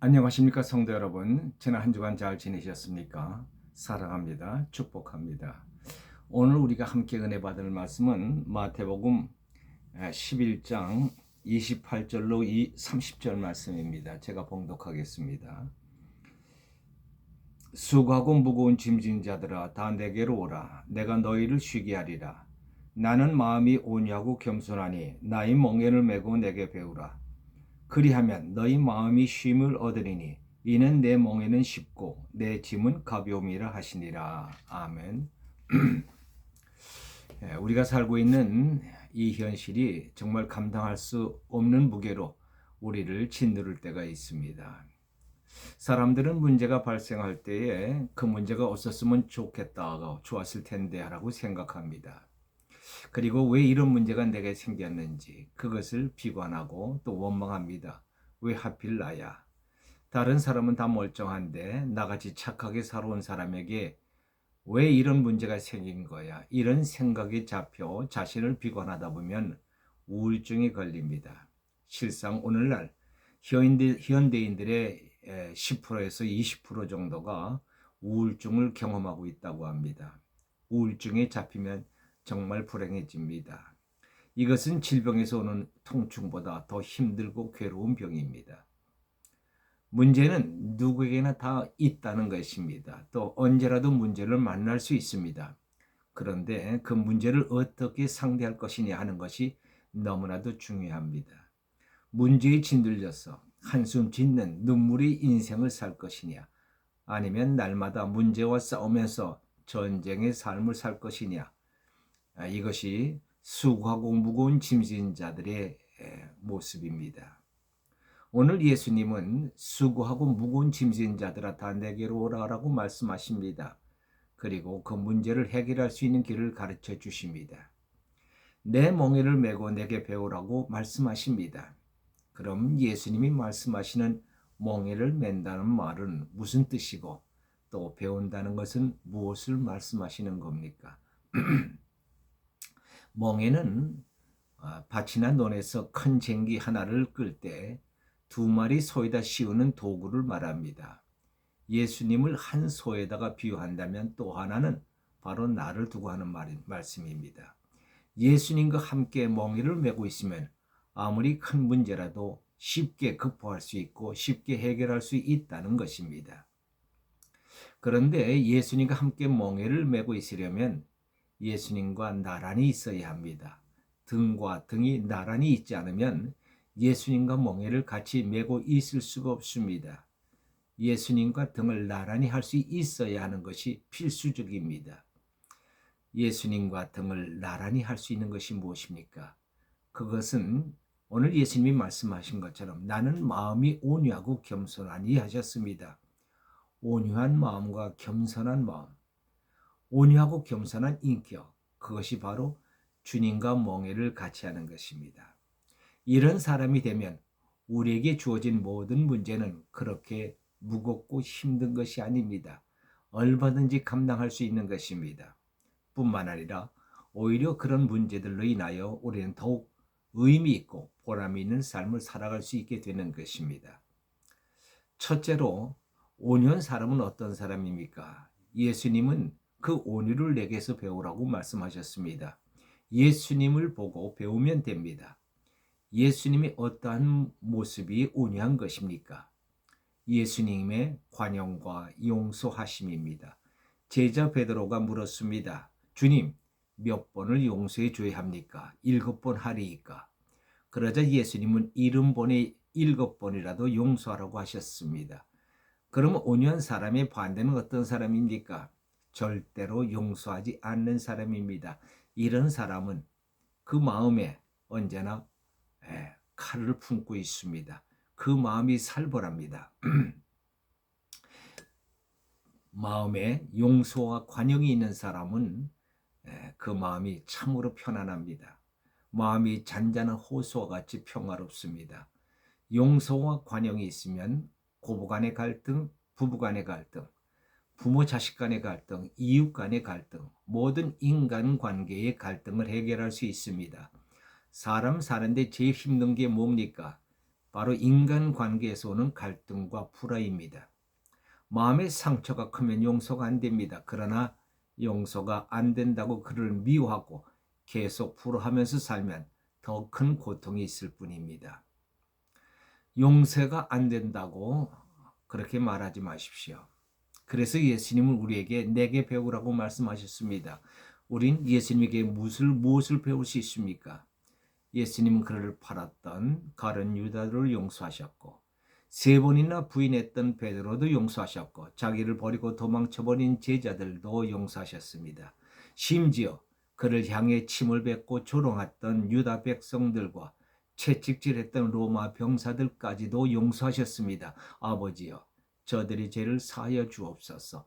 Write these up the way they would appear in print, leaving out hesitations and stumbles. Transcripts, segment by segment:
안녕하십니까 성도 여러분. 지난 한 주간 잘 지내셨습니까? 사랑합니다. 축복합니다. 오늘 우리가 함께 은혜 받을 말씀은 마태복음 11장 28절로 30절 말씀입니다. 제가 봉독하겠습니다. 수고하고 무거운 짐진 자들아 다 내게로 오라. 내가 너희를 쉬게 하리라. 나는 마음이 온유하고 겸손하니 나의 멍에를 메고 내게 배우라. 그리하면 너희 마음이 쉼을 얻으리니 이는 내 멍에는 쉽고 내 짐은 가벼움이라 하시니라. 아멘. 우리가 살고 있는 이 현실이 정말 감당할 수 없는 무게로 우리를 짓누를 때가 있습니다. 사람들은 문제가 발생할 때에 그 문제가 없었으면 좋았을 텐데 라고 생각합니다. 그리고 왜 이런 문제가 내게 생겼는지 그것을 비관하고 또 원망합니다. 왜 하필 나야? 다른 사람은 다 멀쩡한데 나같이 착하게 살아온 사람에게 왜 이런 문제가 생긴 거야? 이런 생각이 잡혀 자신을 비관하다 보면 우울증이 걸립니다. 실상 오늘날 현대인들의 10%에서 20% 정도가 우울증을 경험하고 있다고 합니다. 우울증에 잡히면 정말 불행해집니다. 이것은 질병에서 오는 통증보다 더 힘들고 괴로운 병입니다. 문제는 누구에게나 다 있다는 것입니다. 또 언제라도 문제를 만날 수 있습니다. 그런데 그 문제를 어떻게 상대할 것이냐 하는 것이 너무나도 중요합니다. 문제에 짓눌려서 한숨 짓는 눈물의 인생을 살 것이냐, 아니면 날마다 문제와 싸우면서 전쟁의 삶을 살 것이냐, 이것이 수고하고 무거운 짐진 자들의 모습입니다. 오늘 예수님은 수고하고 무거운 짐진 자들아 다 내게로 오라라고 말씀하십니다. 그리고 그 문제를 해결할 수 있는 길을 가르쳐 주십니다. 내 멍에를 메고 내게 배우라고 말씀하십니다. 그럼 예수님이 말씀하시는 멍에를 맨다는 말은 무슨 뜻이고 또 배운다는 것은 무엇을 말씀하시는 겁니까? 멍에는 밭이나 논에서 큰 쟁기 하나를 끌 때 두 마리 소에다 씌우는 도구를 말합니다. 예수님을 한 소에다가 비유한다면 또 하나는 바로 나를 두고 하는 말씀입니다. 예수님과 함께 멍에를 메고 있으면 아무리 큰 문제라도 쉽게 극복할 수 있고 쉽게 해결할 수 있다는 것입니다. 그런데 예수님과 함께 멍에를 메고 있으려면 예수님과 나란히 있어야 합니다. 등과 등이 나란히 있지 않으면 예수님과 멍에를 같이 메고 있을 수가 없습니다. 예수님과 등을 나란히 할 수 있어야 하는 것이 필수적입니다. 예수님과 등을 나란히 할 수 있는 것이 무엇입니까? 그것은 오늘 예수님이 말씀하신 것처럼 나는 마음이 온유하고 겸손하니 하셨습니다. 온유한 마음과 겸손한 마음, 온유하고 겸손한 인격, 그것이 바로 주님과 멍에를 같이 하는 것입니다. 이런 사람이 되면 우리에게 주어진 모든 문제는 그렇게 무겁고 힘든 것이 아닙니다. 얼마든지 감당할 수 있는 것입니다. 뿐만 아니라 오히려 그런 문제들로 인하여 우리는 더욱 의미 있고 보람이 있는 삶을 살아갈 수 있게 되는 것입니다. 첫째로 온유한 사람은 어떤 사람입니까? 예수님은 그 온유를 내게서 배우라고 말씀하셨습니다. 예수님을 보고 배우면 됩니다. 예수님이 어떠한 모습이 온유한 것입니까? 예수님의 관용과 용서하심입니다. 제자 베드로가 물었습니다. 주님, 몇 번을 용서해 줘야 합니까? 7번 하리이까? 그러자 예수님은 70번에 7번이라도 용서하라고 하셨습니다. 그러면 온유한 사람의 반대는 어떤 사람입니까? 절대로 용서하지 않는 사람입니다. 이런 사람은 그 마음에 언제나 칼을 품고 있습니다. 그 마음이 살벌합니다. 마음에 용서와 관용이 있는 사람은 그 마음이 참으로 편안합니다. 마음이 잔잔한 호수와 같이 평화롭습니다. 용서와 관용이 있으면 고부 간의 갈등, 부부 간의 갈등, 부모 자식 간의 갈등, 이웃 간의 갈등, 모든 인간관계의 갈등을 해결할 수 있습니다. 사람 사는데 제일 힘든 게 뭡니까? 바로 인간관계에서 오는 갈등과 불화입니다. 마음의 상처가 크면 용서가 안 됩니다. 그러나 용서가 안 된다고 그를 미워하고 계속 불화하면서 살면 더 큰 고통이 있을 뿐입니다. 용서가 안 된다고 그렇게 말하지 마십시오. 그래서 예수님은 우리에게 내게 배우라고 말씀하셨습니다. 우린 예수님에게 무엇을 배울 수 있습니까? 예수님은 그를 팔았던 가룟 유다를 용서하셨고 3번이나 부인했던 베드로도 용서하셨고 자기를 버리고 도망쳐버린 제자들도 용서하셨습니다. 심지어 그를 향해 침을 뱉고 조롱했던 유다 백성들과 채찍질했던 로마 병사들까지도 용서하셨습니다. 아버지여, 저들의 죄를 사하여 주옵소서.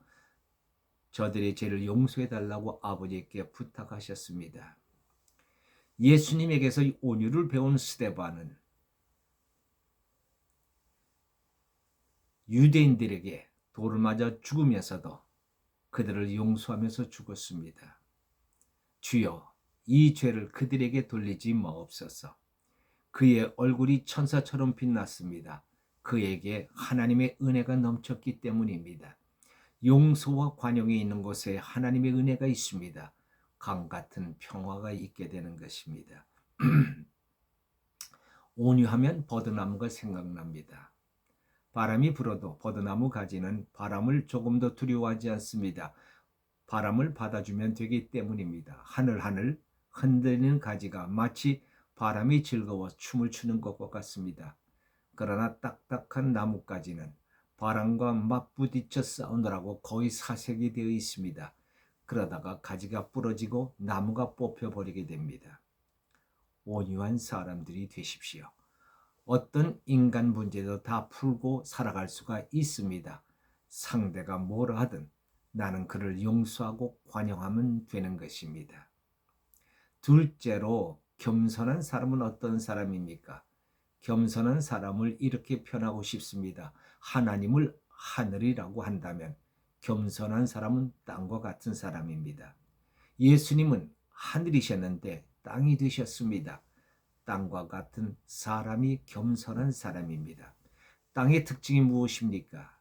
저들의 죄를 용서해달라고 아버지께 부탁하셨습니다. 예수님에게서 온유를 배운 스데반은 유대인들에게 돌을 맞아 죽으면서도 그들을 용서하면서 죽었습니다. 주여, 이 죄를 그들에게 돌리지 마옵소서. 그의 얼굴이 천사처럼 빛났습니다. 그에게 하나님의 은혜가 넘쳤기 때문입니다. 용서와 관용이 있는 곳에 하나님의 은혜가 있습니다. 강 같은 평화가 있게 되는 것입니다. 온유하면 버드나무가 생각납니다. 바람이 불어도 버드나무 가지는 바람을 조금도 두려워하지 않습니다. 바람을 받아주면 되기 때문입니다. 하늘 흔들리는 가지가 마치 바람이 즐거워 춤을 추는 것과 같습니다. 그러나 딱딱한 나뭇가지는 바람과 맞부딪혀 싸우느라고 거의 사색이 되어 있습니다. 그러다가 가지가 부러지고 나무가 뽑혀버리게 됩니다. 온유한 사람들이 되십시오. 어떤 인간 문제도 다 풀고 살아갈 수가 있습니다. 상대가 뭐라 하든 나는 그를 용서하고 관용하면 되는 것입니다. 둘째로 겸손한 사람은 어떤 사람입니까? 겸손한 사람을 이렇게 표현하고 싶습니다. 하나님을 하늘이라고 한다면 겸손한 사람은 땅과 같은 사람입니다. 예수님은 하늘이셨는데 땅이 되셨습니다. 땅과 같은 사람이 겸손한 사람입니다. 땅의 특징이 무엇입니까?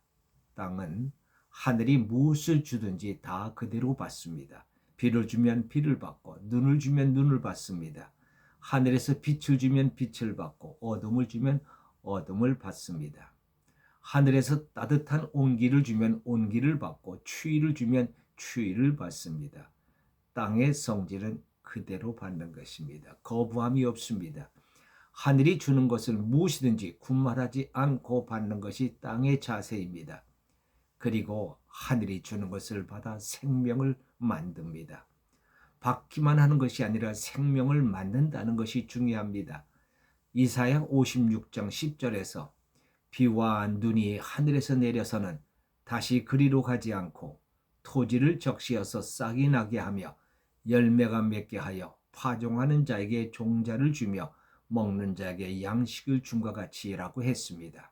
땅은 하늘이 무엇을 주든지 다 그대로 받습니다. 비를 주면 비를 받고 눈을 주면 눈을 받습니다. 하늘에서 빛을 주면 빛을 받고 어둠을 주면 어둠을 받습니다. 하늘에서 따뜻한 온기를 주면 온기를 받고 추위를 주면 추위를 받습니다. 땅의 성질은 그대로 받는 것입니다. 거부함이 없습니다. 하늘이 주는 것을 무엇이든지 군말하지 않고 받는 것이 땅의 자세입니다. 그리고 하늘이 주는 것을 받아 생명을 만듭니다. 받기만 하는 것이 아니라 생명을 만든다는 것이 중요합니다. 이사야 56장 10절에서 비와 눈이 하늘에서 내려서는 다시 그리로 가지 않고 토지를 적시어서 싹이 나게 하며 열매가 맺게 하여 파종하는 자에게 종자를 주며 먹는 자에게 양식을 줌과 같이라고 했습니다.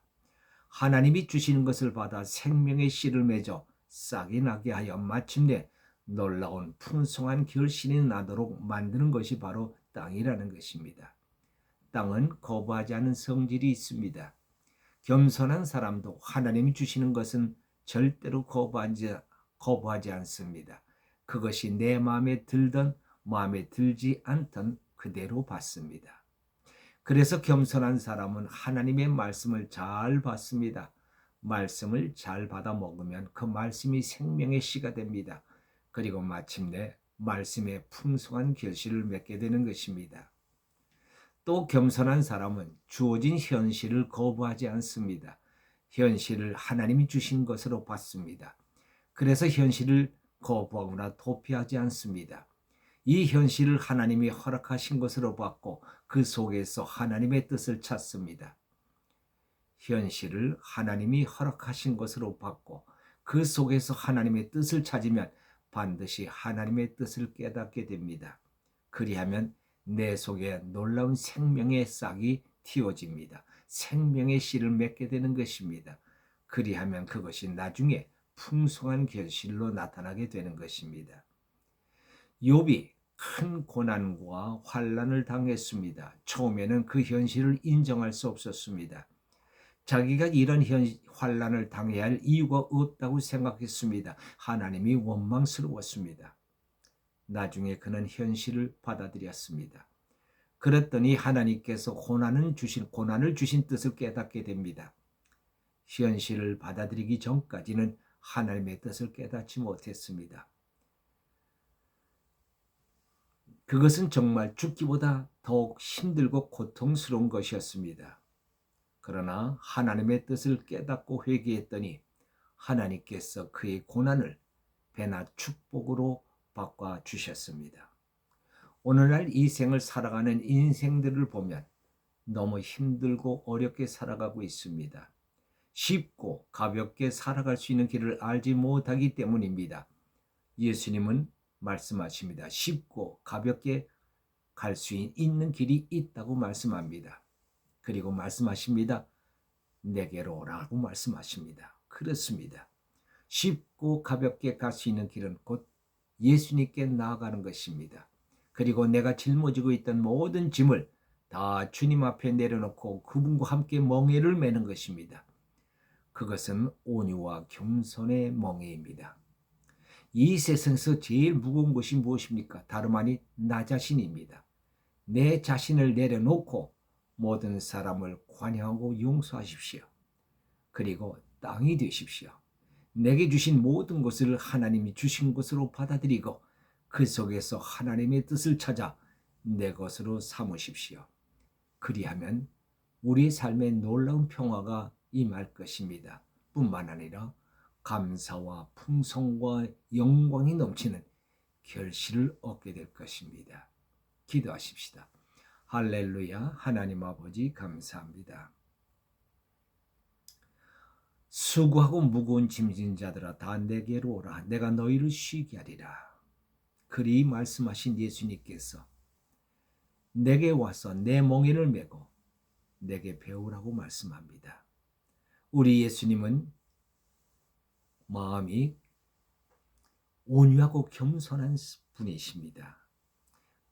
하나님이 주시는 것을 받아 생명의 씨를 맺어 싹이 나게 하여 마침내 놀라운 풍성한 결실이 나도록 만드는 것이 바로 땅이라는 것입니다. 땅은 거부하지 않은 성질이 있습니다. 겸손한 사람도 하나님이 주시는 것은 절대로 거부하지 않습니다. 그것이 내 마음에 들든 마음에 들지 않든 그대로 받습니다. 그래서 겸손한 사람은 하나님의 말씀을 잘 받습니다. 말씀을 잘 받아 먹으면 그 말씀이 생명의 씨가 됩니다. 그리고 마침내 말씀의 풍성한 결실을 맺게 되는 것입니다. 또 겸손한 사람은 주어진 현실을 거부하지 않습니다. 현실을 하나님이 주신 것으로 받습니다. 그래서 현실을 거부하거나 도피하지 않습니다. 이 현실을 하나님이 허락하신 것으로 받고 그 속에서 하나님의 뜻을 찾습니다. 현실을 하나님이 허락하신 것으로 받고 그 속에서 하나님의 뜻을 찾으면 반드시 하나님의 뜻을 깨닫게 됩니다. 그리하면 내 속에 놀라운 생명의 싹이 틔워집니다. 생명의 씨를 맺게 되는 것입니다. 그리하면 그것이 나중에 풍성한 결실로 나타나게 되는 것입니다. 욥이 큰 고난과 환난을 당했습니다. 처음에는 그 현실을 인정할 수 없었습니다. 자기가 이런 환난을 당해야 할 이유가 없다고 생각했습니다. 하나님이 원망스러웠습니다. 나중에 그는 현실을 받아들였습니다. 그랬더니 하나님께서 고난을 주신 뜻을 깨닫게 됩니다. 현실을 받아들이기 전까지는 하나님의 뜻을 깨닫지 못했습니다. 그것은 정말 죽기보다 더욱 힘들고 고통스러운 것이었습니다. 그러나 하나님의 뜻을 깨닫고 회개했더니 하나님께서 그의 고난을 배나 축복으로 바꿔 주셨습니다. 오늘날 이 생을 살아가는 인생들을 보면 너무 힘들고 어렵게 살아가고 있습니다. 쉽고 가볍게 살아갈 수 있는 길을 알지 못하기 때문입니다. 예수님은 말씀하십니다. 쉽고 가볍게 갈 수 있는 길이 있다고 말씀합니다. 그리고 말씀하십니다. 내게로 오라고 말씀하십니다. 그렇습니다. 쉽고 가볍게 갈 수 있는 길은 곧 예수님께 나아가는 것입니다. 그리고 내가 짊어지고 있던 모든 짐을 다 주님 앞에 내려놓고 그분과 함께 멍에를 매는 것입니다. 그것은 온유와 겸손의 멍에입니다. 이 세상에서 제일 무거운 것이 무엇입니까? 다름 아닌 나 자신입니다. 내 자신을 내려놓고 모든 사람을 관여하고 용서하십시오. 그리고 땅이 되십시오. 내게 주신 모든 것을 하나님이 주신 것으로 받아들이고 그 속에서 하나님의 뜻을 찾아 내 것으로 삼으십시오. 그리하면 우리 삶에 놀라운 평화가 임할 것입니다. 뿐만 아니라 감사와 풍성과 영광이 넘치는 결실을 얻게 될 것입니다. 기도하십시다. 할렐루야. 하나님 아버지 감사합니다. 수고하고 무거운 짐진 자들아 다 내게로 오라. 내가 너희를 쉬게 하리라. 그리 말씀하신 예수님께서 내게 와서 내 멍에를 메고 내게 배우라고 말씀합니다. 우리 예수님은 마음이 온유하고 겸손한 분이십니다.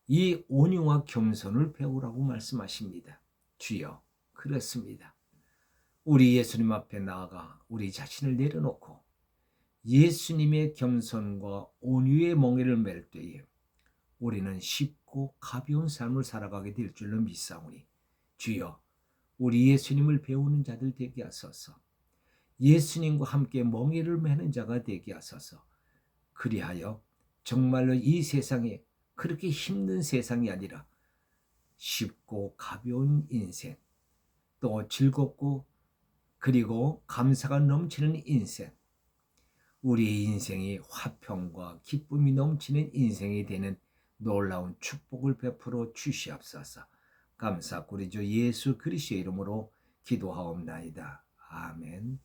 이 온유와 겸손을 배우라고 말씀하십니다. 주여, 그렇습니다. 우리 예수님 앞에 나아가 우리 자신을 내려놓고 예수님의 겸손과 온유의 멍에를 맬 때에 우리는 쉽고 가벼운 삶을 살아가게 될 줄로 믿사오니 주여, 우리 예수님을 배우는 자들 되게 하소서. 예수님과 함께 멍에를 매는 자가 되게 하소서. 그리하여 정말로 이 세상에 그렇게 힘든 세상이 아니라 쉽고 가벼운 인생, 또 즐겁고 그리고 감사가 넘치는 인생, 우리의 인생이 화평과 기쁨이 넘치는 인생이 되는 놀라운 축복을 베풀어 주시옵소서. 감사드리죠. 예수 그리스도의 이름으로 기도하옵나이다. 아멘.